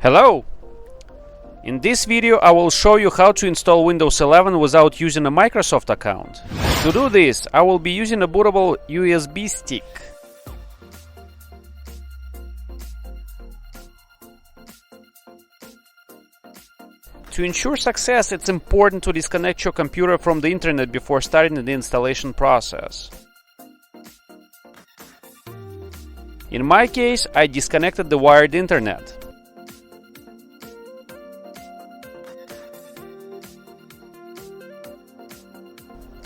Hello! In this video I will show you how to install Windows 11 without using a Microsoft account. To do this, I will be using a bootable USB stick. To ensure success, it's important to disconnect your computer from the internet before starting the installation process. In my case, I disconnected the wired internet.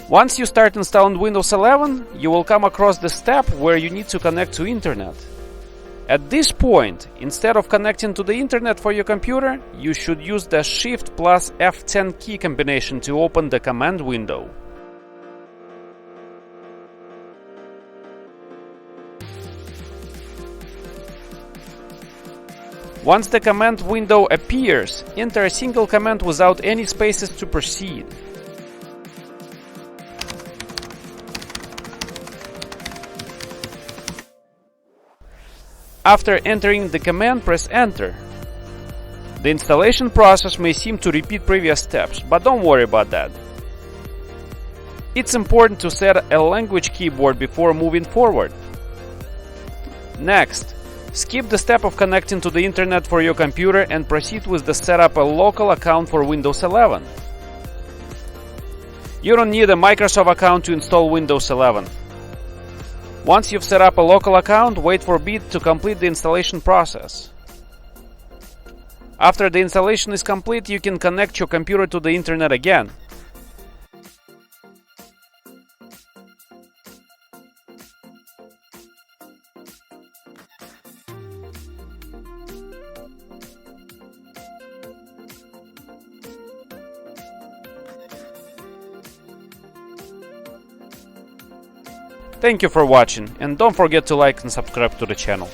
Once you start installing Windows 11, you will come across the step where you need to connect to internet. At this point, instead of connecting to the internet for your computer, you should use the Shift plus F10 key combination to open the command window. Once the command window appears, enter a single command without any spaces to proceed. After entering the command, press Enter. The installation process may seem to repeat previous steps, but don't worry about that. It's important to set a language keyboard before moving forward. Next, skip the step of connecting to the internet for your computer and proceed with the setup a local account for Windows 11. You don't need a Microsoft account to install Windows 11. Once you've set up a local account, wait for Beat to complete the installation process. After the installation is complete, you can connect your computer to the internet again. Thank you for watching, and don't forget to like and subscribe to the channel.